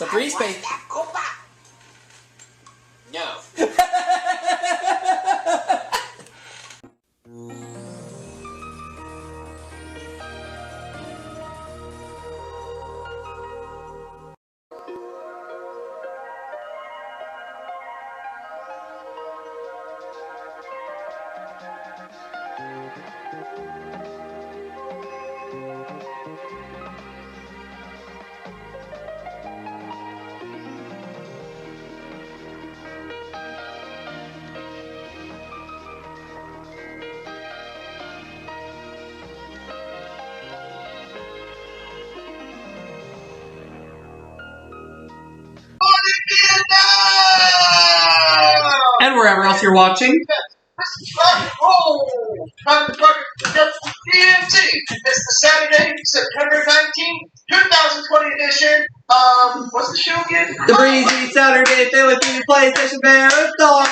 So 3 space. No. And wherever else you're watching. It's the Saturday, September 19th, 2020 edition. What's the show again? The Breezy Saturday Family Feud PlayStation Marathon.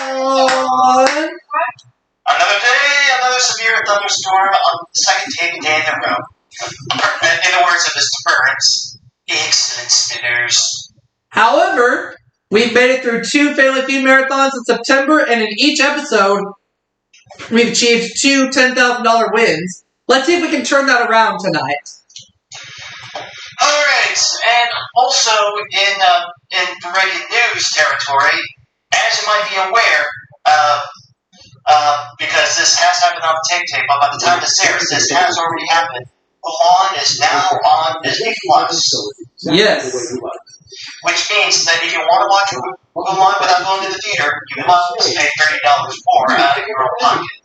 Another day, another severe thunderstorm on the second taping day in a row. In the words of Mr. Burns, excellent spinners. However, we've made it through 2 Family Feud marathons in September, and in each episode, we've achieved 2 $10,000 wins. Let's see if we can turn that around tonight. Alright, and also in breaking news territory, as you might be aware, because this has happened on tape, but by the time this airs, this has already happened. Mulan is now on Disney Plus. Yes. Which means that if you want to watch Mulan without going to the theater, you must pay $30 more out of your own pocket.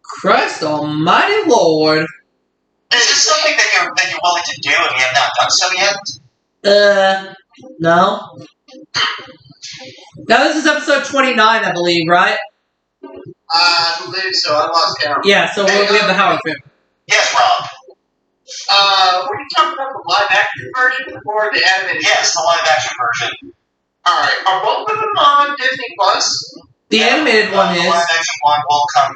Christ almighty Lord. Is this something that you're willing to do if you have not done so yet? No. Now this is episode 29, I believe, right? I believe so. I lost count. Yeah, so we have the Howard family. Yes, Rob. Were you talking about the live-action version or the animated? Yes, the live-action version. Alright, are both of them on Disney Plus? The animated one is. The live-action one will come.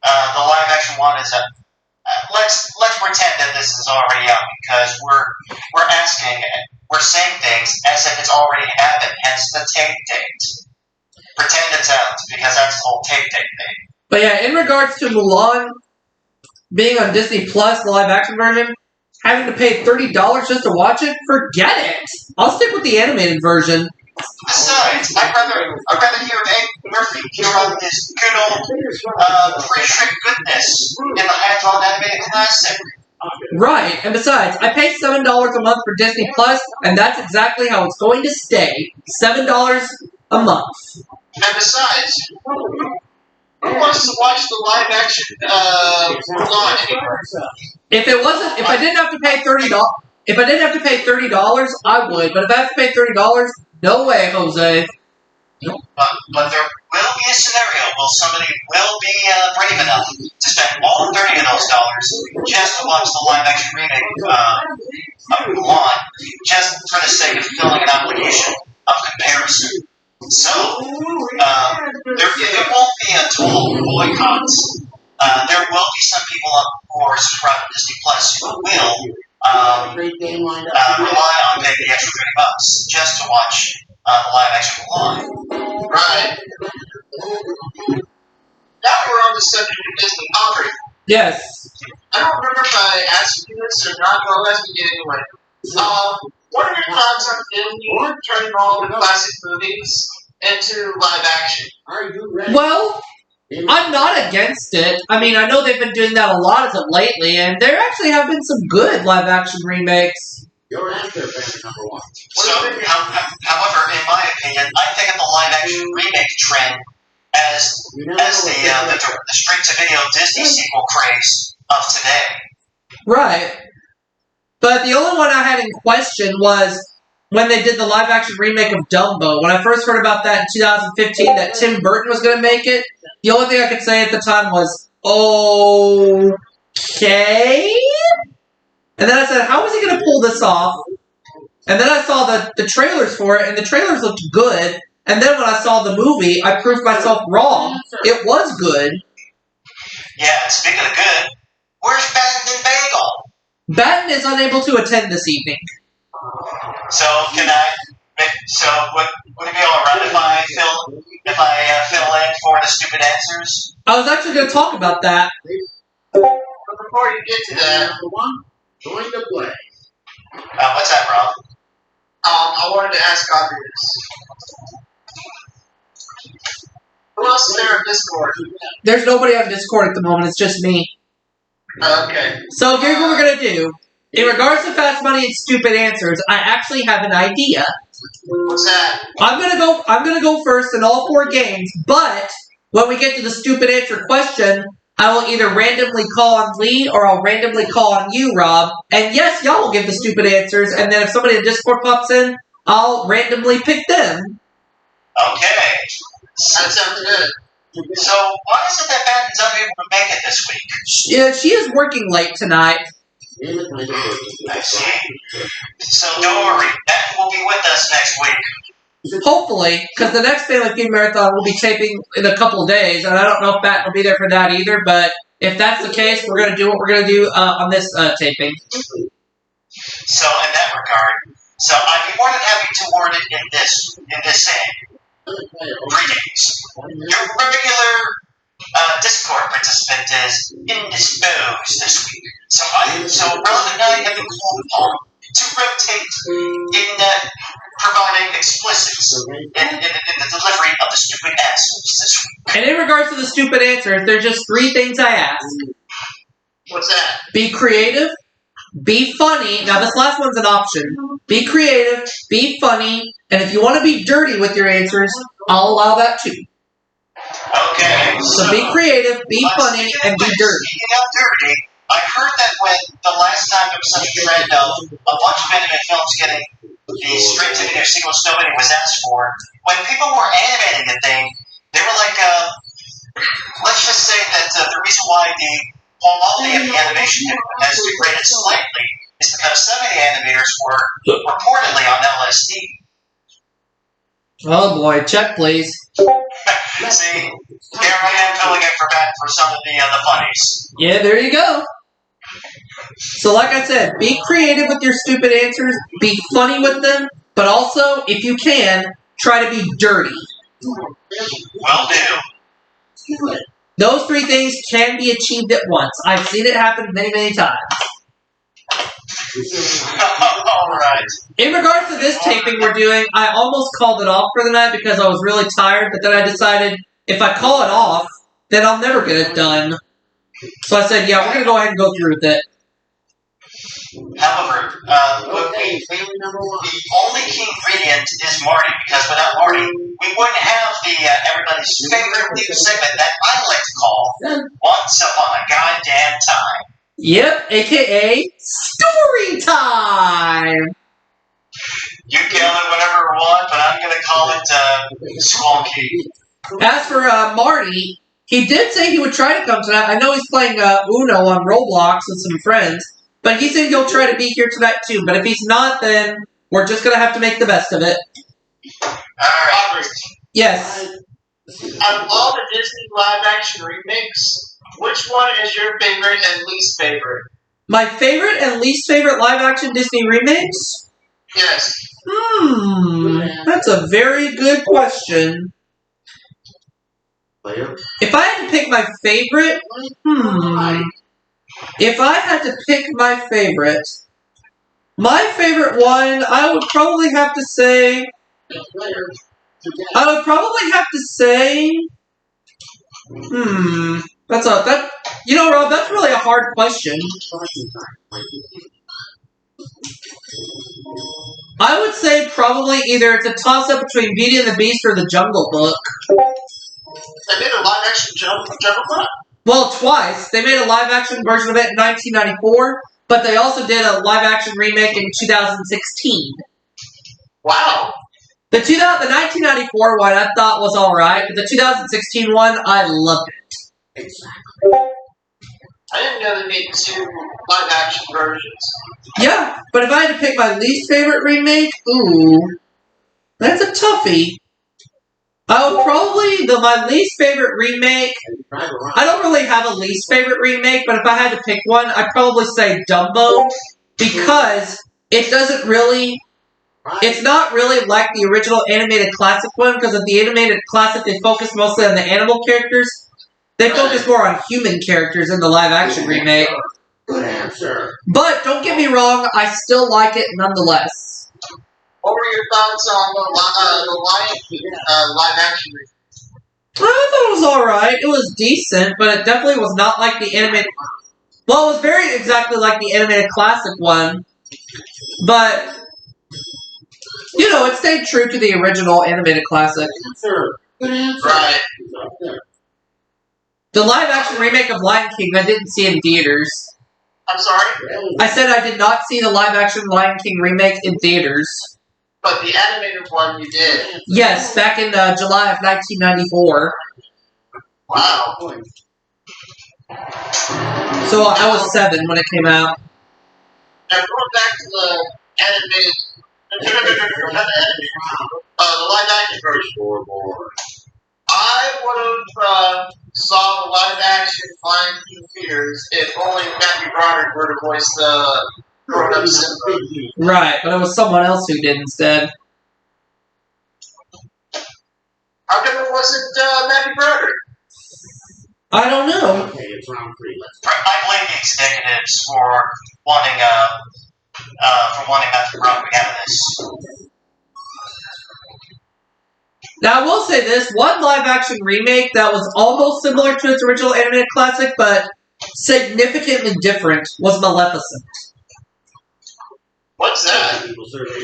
The live-action one is a. Let's pretend that this is already out because we're saying things as if it's already happened. Hence the tape date. Pretend it's out because that's the whole tape date thing. But yeah, in regards to Mulan being on Disney Plus, the live action version, having to pay $30 just to watch it, forget it. I'll stick with the animated version. Besides, I'd rather hear Ed Murphy drum his good old pre-trick goodness in the hands-on animated classic. Right, and besides, I pay $7 a month for Disney Plus, and that's exactly how it's going to stay. $7 a month. And besides, who wants to watch the live-action Mulan anymore? If I didn't have to pay $30, I would. But if I have to pay $30, no way, Jose. But there will be a scenario where somebody will be brave enough to spend all 30 of those dollars just to watch the live-action remake of Mulan, just for the sake of filling an obligation of comparison. So, it won't be a total boycott. There will be some people who are subscribed to Disney Plus who will rely on paying the extra $30 just to watch the live-action Mulan. Right. Now we're on the subject of Disney Hungry. Yes. I don't remember if I asked you this or not, but I'll ask you anyway. What are your thoughts on Disney turning all the classic movies into live action? Well, I'm not against it. I mean, I know they've been doing that a lot as of lately, and there actually have been some good live-action remakes. Your answer, fan number 1. So, however, in my opinion, I think of the live-action remake trend as the straight-to-video Disney sequel craze of today. Right. But the only one I had in question was when they did the live-action remake of Dumbo. When I first heard about that in 2015, that Tim Burton was going to make it, the only thing I could say at the time was, okay? And then I said, how is he going to pull this off? And then I saw the trailers for it, and the trailers looked good. And then when I saw the movie, I proved myself wrong. It was good. Yeah, speaking of good, where's Batten and Bagel? Batten is unable to attend this evening. So, can I stupid answers? I was actually going to talk about that. But before you get to that, Number one, join the play. What's that, Rob? I wanted to ask Audrey this. Who else is there on Discord? There's nobody on Discord at the moment. It's just me. Okay. So here's what we're going to do. In regards to fast money and stupid answers, I actually have an idea. What's that? I'm gonna go first in all 4 games, but when we get to the stupid answer question, I will either randomly call on Lee or I'll randomly call on you, Rob. And yes, y'all will give the stupid answers, and then if somebody in Discord pops in, I'll randomly pick them. Okay. That sounds good. So, why is it that Batman's unable to make it this week? She is working late tonight. I see. So, don't worry. Batman will be with us next week. Hopefully, because the next Family Feud Marathon will be taping in a couple of days, and I don't know if Bat will be there for that either, but if that's the case, we're going to do what we're going to do on this taping. So, in that regard, I'd be more than happy to word it in this saying. Greetings. Your regular Discord participant is indisposed this week, so Rob and I have been called upon to rotate in providing explicits in the delivery of the stupid answers this week. And in regards to the stupid answers, there's just 3 things I ask. What's that? Be creative, be funny. Now, this last one's an option. Be creative, be funny, and if you want to be dirty with your answers, I'll allow that too. Okay. So be creative, be funny, and be dirty. Speaking of dirty, I heard that when the last time there was such a trend of a bunch of anime films getting the straight-to-video sequels nobody was asked for, when people were animating the thing, they were like, let's just say that the reason why the quality of the animation has degraded slightly is because some of the animators were reportedly on LSD. Oh boy, check please. See, here I am filling in for some of the funnies. Yeah, there you go. So like I said, be creative with your stupid answers, be funny with them, but also, if you can, try to be dirty. Will do. Those 3 things can be achieved at once. I've seen it happen many, many times. Alright. In regards to this taping we're doing, I almost called it off for the night because I was really tired, but then I decided if I call it off, then I'll never get it done. So I said, yeah, we're going to go ahead and go through with it. However, the only key ingredient is Marty, because without Marty, we wouldn't have the everybody's favorite news segment that I like to call Once Upon a Goddamn Time. Yep, aka Story Time! You can call it whatever you want, but I'm going to call it Squonky. As for Marty, he did say he would try to come tonight. I know he's playing Uno on Roblox with some friends, but he said he'll try to be here tonight too. But if he's not, then we're just going to have to make the best of it. Alright. Yes. Out of all the Disney live-action remakes, which one is your favorite and least favorite? My favorite and least favorite live-action Disney remakes? Yes. That's a very good question. If I had to pick my favorite, if I had to pick my favorite one, I would probably have to say, Rob, that's really a hard question. I would say probably either it's a toss-up between Beauty and the Beast or the Jungle Book. They made a live-action Jungle Book? Well, twice. They made a live-action version of it in 1994, but they also did a live-action remake in 2016. Wow. The 1994 one I thought was alright, but the 2016 one, I loved it. Exactly. I didn't know they made 2 live-action versions. Yeah, but if I had to pick my least favorite remake, that's a toughie. I would probably, my least favorite remake, I don't really have a least favorite remake, but if I had to pick one, I'd probably say Dumbo, because it doesn't really It's not really like the original animated classic one, because of the animated classic, they focus mostly on the animal characters. They focus more on human characters in the live-action remake. Good answer. But, don't get me wrong, I still like it nonetheless. What were your thoughts on the Lion King live-action remake? I thought it was alright. It was decent, but it definitely was not like the animated... Well, it was very exactly like the animated classic one, but... You know, it stayed true to the original animated classic. Good answer. Right. The live-action remake of Lion King, I didn't see in theaters. I'm sorry? I said I did not see the live-action Lion King remake in theaters. But the animated one you did. Yes, back in July of 1994. Wow. So I was 7 when it came out. Now, going back to the animated... not the animated. The live-action version. I would have saw the live-action Lion King theaters if only Matthew Broderick were to voice the grown-up Simba. Right, but it was someone else who did instead. How come it wasn't Matthew Broderick? I don't know. Okay, it's round 3. Let's I blame the executives for wanting Matthew Broderick out of this. Now, I will say this. One live-action remake that was almost similar to its original animated classic, but significantly different, was Maleficent. What's that?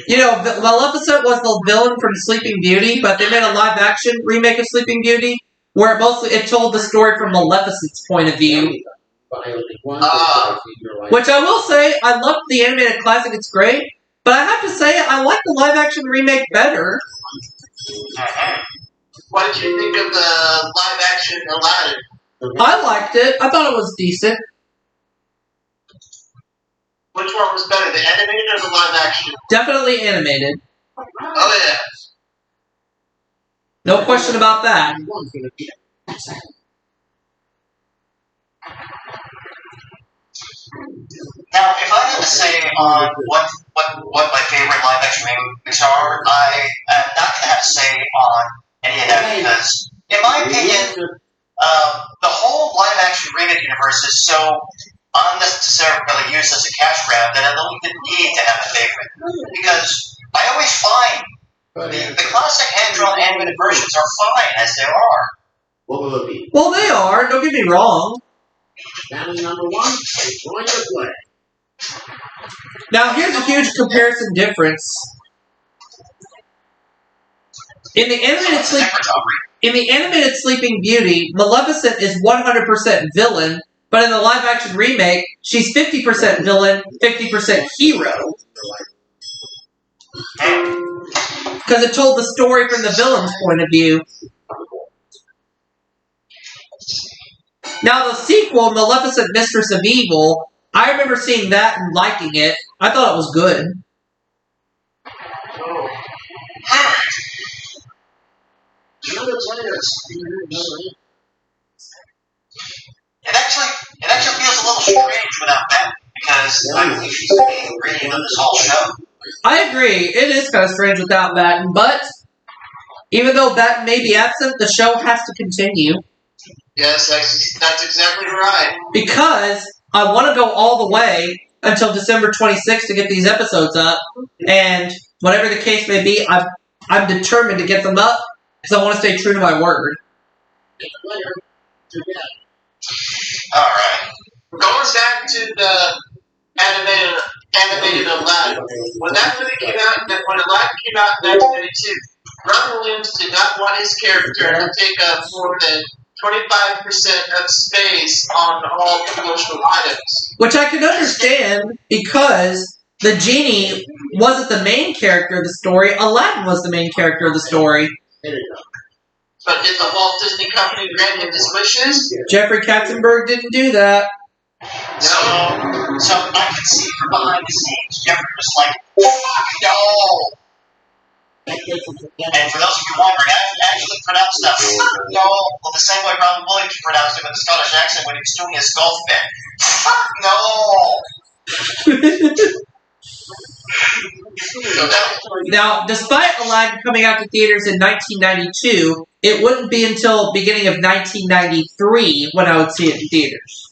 You know, Maleficent was the villain from Sleeping Beauty, but they made a live-action remake of Sleeping Beauty, where it told the story from Maleficent's point of view. Which I will say, I loved the animated classic, it's great, but I have to say, I like the live-action remake better. What did you think of the live-action Aladdin? I liked it. I thought it was decent. Which one was better, the animated or the live-action? Definitely animated. Oh, yeah. No question about that. Now, if I had to say on what my favorite live action remakes are, I am not going to have to say on any of that because, in my opinion, the whole live action remake universe is so unnecessarily used as a cash grab that I don't even need to have a favorite. Because I always find the classic hand-drawn animated versions are fine as they are. What will it be? Well, they are. Don't get me wrong. Channel number 1, join your play. Now, here's a huge comparison difference. In the animated Sleeping Beauty, Maleficent is 100% villain, but in the live-action remake, she's 50% villain, 50% hero. Because it told the story from the villain's point of view. Now, the sequel, Maleficent, Mistress of Evil, I remember seeing that and liking it. I thought it was good. It actually feels a little strange without Batman because I believe she's the main ingredient of this whole show. I agree. It is kind of strange without Batten, but even though Batten may be absent, the show has to continue. Yes, that's exactly right. Because I want to go all the way until December 26th to get these episodes up, and whatever the case may be, I'm determined to get them up because I want to stay true to my word. Alright. Going back to the animated Aladdin, when Aladdin came out in 1992, Robin Williams did not want his character to take up more than 25% of space on all promotional items. Which I can understand because the genie wasn't the main character of the story. Aladdin was the main character of the story. But did the Walt Disney Company grant him his wishes? Jeffrey Katzenberg didn't do that. So I can see from behind the scenes, Jeffrey was like, fuck no! And for those of you wondering, I actually pronounced that fuck no, well, the same way Robin Williams pronounced it with a Scottish accent when he was doing his golf bet. Fuck no! So that Now, despite Aladdin coming out to theaters in 1992, it wouldn't be until beginning of 1993 when I would see it in theaters.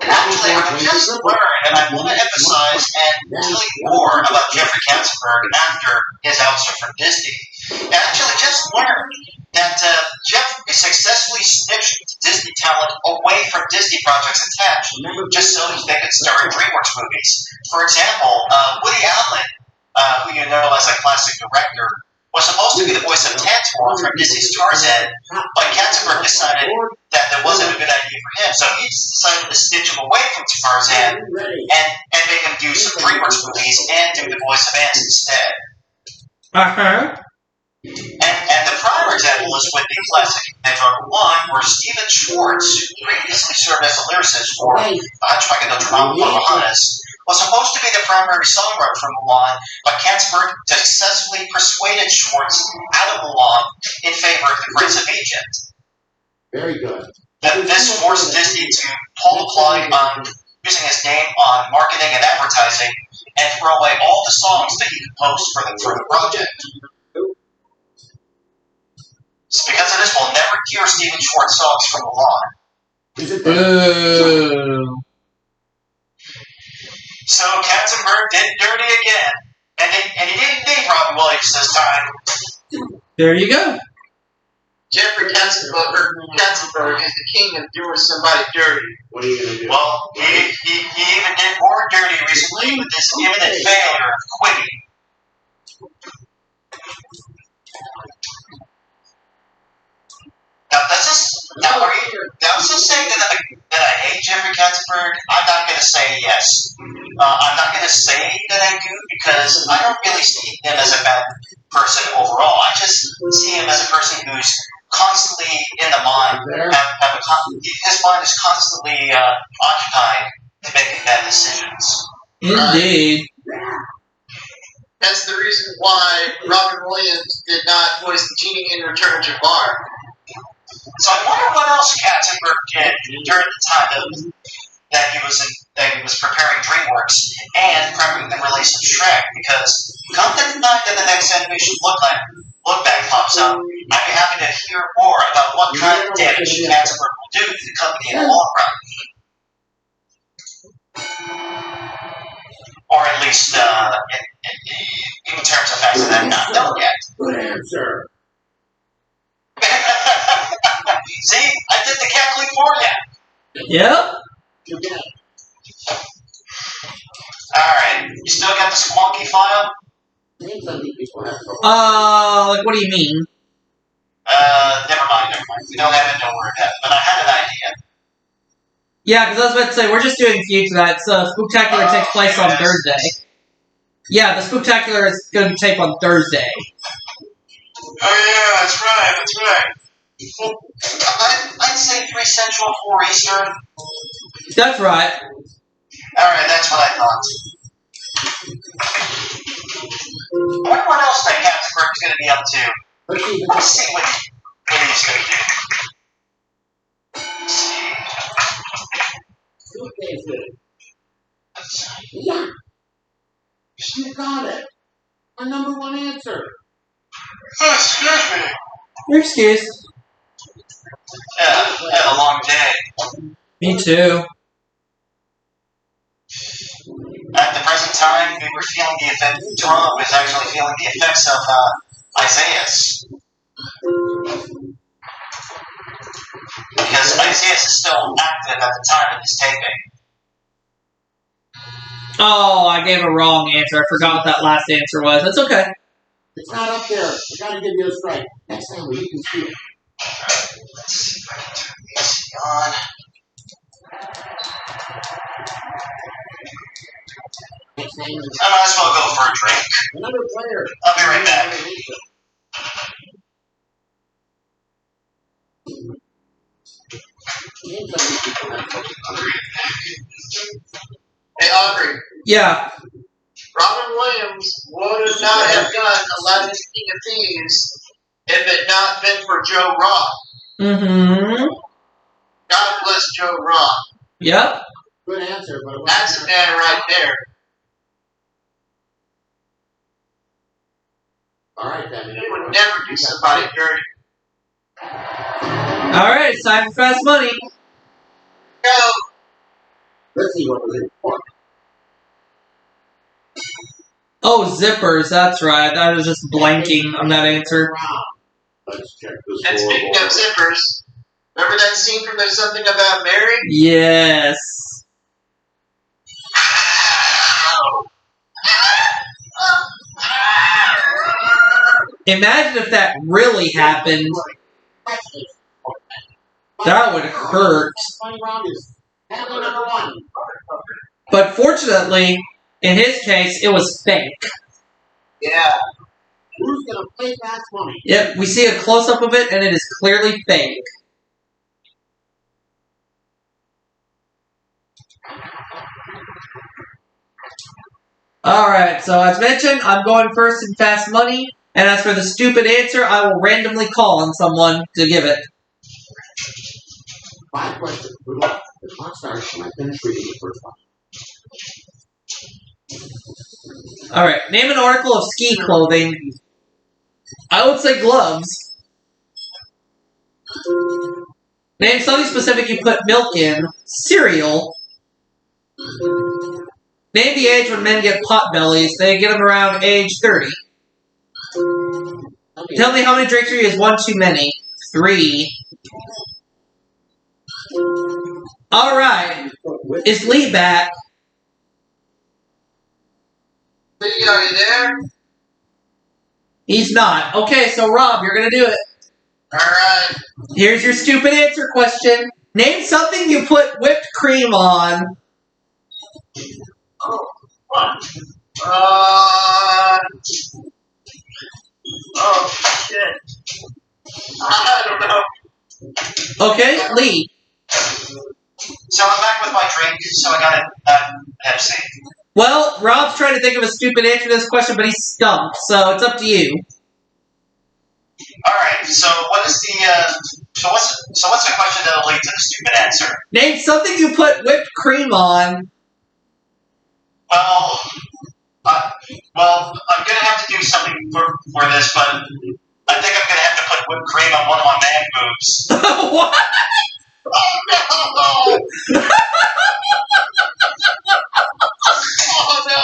Actually, I just learned, and I want to emphasize and tell you more about Jeffrey Katzenberg after his ouster from Disney. I actually just learned that Jeff successfully snitched Disney talent away from Disney projects attached, just so they could star in DreamWorks movies. For example, Woody Allen, who you know as a classic director, was supposed to be the voice of Tantor from Disney's Tarzan, but Katzenberg decided that that wasn't a good idea for him, so he decided to stitch him away from Tarzan and make him do some DreamWorks movies and do the voice of ants instead. Uh-huh. And the prior example is with the classic Hedgehog 1, where Steven Schwartz, who previously served as a lyricist for The Hunchback of Notre Dame Pocahontas, was supposed to be the primary songwriter for Mulan, but Katzenberg successfully persuaded Schwartz out of Mulan in favor of The Prince of Egypt. Very good. This forced Disney to pull the plug on using his name on marketing and advertising and throw away all the songs that he composed for the project. So because of this, we'll never hear Steven Schwartz songs from Mulan. Boo. So Katzenberg did dirty again, and he didn't name Robin Williams this time. There you go. Jeffrey Katzenberg is the king of doing somebody dirty. What are you going to do? Well, he even did more dirty recently with his imminent failure of quitting. Now, does this say that I hate Jeffrey Katzenberg? I'm not going to say yes. I'm not going to say that I do because I don't really see him as a bad person overall. I just see him as a person who's constantly in the mind. His mind is constantly occupied to making bad decisions. Indeed. That's the reason why Robin Williams did not voice the genie in Return of Jafar. So I wonder what else Katzenberg did during the time that he was preparing DreamWorks and prepping the release of Shrek. Because come the night that the next animation look back pops up, I'd be happy to hear more about what kind of damage Katzenberg will do to the company in the long run. Or at least in terms of facts that I'm not done yet. Good answer. See, I did the cackling for you. Yep. Alright, you still got the squonky file? Like, what do you mean? Never mind. We don't have it, don't worry about it. But I had an idea. Yeah, because I was about to say, we're just doing Feud tonight, so Spooktacular takes place on Thursday. Yeah, the Spooktacular is going to be taped on Thursday. Oh yeah, that's right. I'd say 3 Central, 4 Eastern. That's right. Alright, that's what I thought. I wonder what else that Katzenberg is going to be up to. Let's see what he's going to do. Let's see. Yeah. You got it. My number one answer. Oh, excuse me. Your excuse. Yeah, I had a long day. Me too. At the present time, we were feeling the effect. Toronto was actually feeling the effects of Isaiah's. Because Isaiah's is still active at the time of his taping. Oh, I gave a wrong answer. I forgot what that last answer was. That's okay. It's not up there. I gotta give you a strike. Next time you can see it. Let's see if I can turn this on. Next time I might as well go for a drink. another player. I'll be right back. Hey, Aubrey. Yeah. Robin Williams would not have done Aladdin's King of Thieves if it had not been for Joe Rock. Mm-hmm. God bless Joe Rock. Yep. Good answer, but That's the man right there. All right, then. You would never do somebody dirty. Alright, it's time for fast money. Go. Let's see what was in for. Oh, zippers, that's right. I was just blanking on that answer. Let's check the And speaking scoreboard. of zippers, remember that scene from There's Something About Mary? Yes. Imagine if that really happened. That would hurt. Funny round is family number 1. But fortunately, in his case, it was fake. Yeah. Who's gonna play fast money? Yep, we see a close-up of it, and it is clearly fake. Alright, so as mentioned, I'm going first in fast money, and as for the stupid answer, I will randomly call on someone to give it. 5 questions. Good luck. The clock starts when I finish reading the first one. Alright, name an article of ski clothing. I would say gloves. Name something specific you put milk in. Cereal. Name the age when men get pot bellies. They get them around age 30. Okay. Tell me how many drinks are you is 1 too many. 3. Alright. Is Lee back? Lee, are you there? He's not. Okay, so Rob, you're gonna do it. Alright. Here's your stupid answer question. Name something you put whipped cream on. Oh, shit. I don't know. Okay, Lee. So I'm back with my drink, so I got a Pepsi. Well, Rob's trying to think of a stupid answer to this question, but he's stumped, so it's up to you. Alright, so what is the, what's the question that'll lead to the stupid answer? Name something you put whipped cream on. Well, I'm gonna have to do something for this, but I think I'm gonna have to put whipped cream on one of my man boobs. What? Oh, no! Oh, no!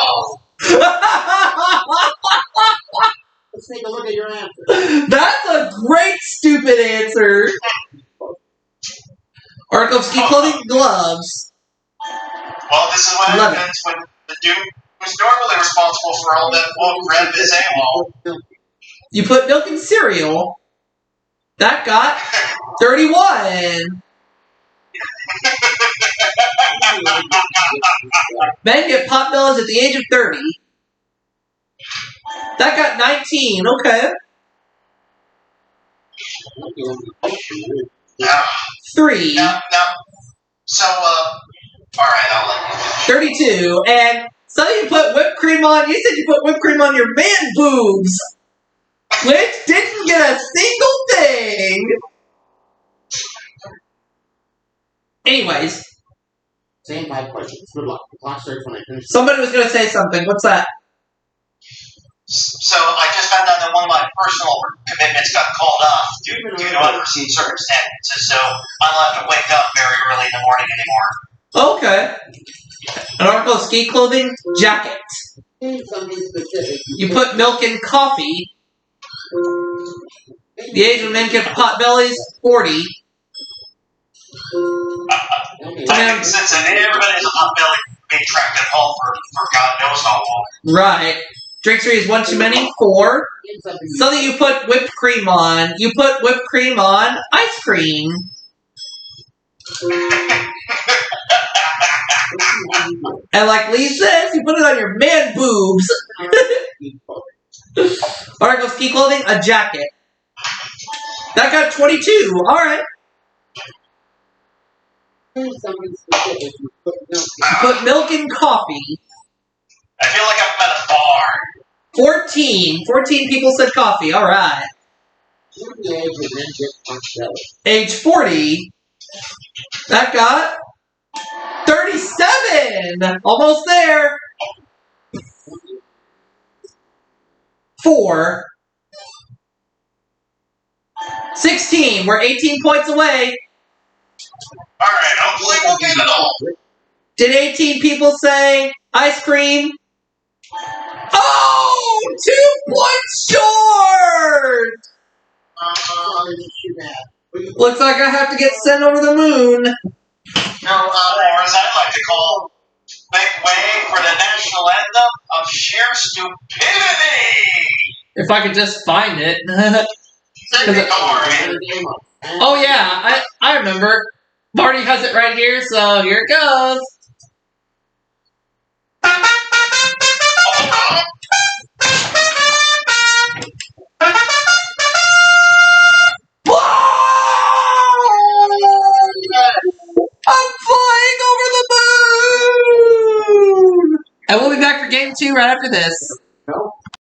Let's take a look at your answer. That's a great stupid answer. Article of ski clothing, gloves. Well, this is what Love it. happens when the dude who's normally responsible for all that woke red is AWOL. You put milk in cereal. That got 31. Men get pot bellies at the age of 30. That got 19. Okay. Now, 3. So, alright, I'll let you 32. And so you put whipped cream on. You said you put whipped cream on your man boobs. Which didn't get a single thing. Anyways. Same 5 questions. Good luck. The clock starts when I finish. Somebody was going to say something. What's that? So, I just found out that one of my personal commitments got called off due to unforeseen circumstances, so I don't have to wake up very early in the morning anymore. Okay. An article of ski clothing, jacket. Name something specific. You put milk in coffee. The age when men get pot bellies, 40. I think since everybody has a hot belly being trapped at home for God knows how long. Right. Drink 3 is 1 too many, 4. Name something. Something you put whipped cream on. You put whipped cream on ice cream. And like Lee says, you put it on your man boobs. Article of ski clothing, a jacket. That got 22. Alright. Name something specific. You put milk. You put milk in coffee. I feel like I'm at a bar. 14. 14 people said coffee. Alright. Name the age when men get pot belly. Age 40. That got 37. Almost there. 4. 16. We're 18 points away. Alright, hopefully we'll get it all. Did 18 people say ice cream? Oh! 2 points short! Looks like I have to get sent over the moon. No, Or as I like to call, make way for the national anthem of sheer stupidity! If I could just find it. Sorry. Oh yeah, I remember. Marty has it right here, so here it goes. I'm flying over the moon! And we'll be back for game 2 right after this.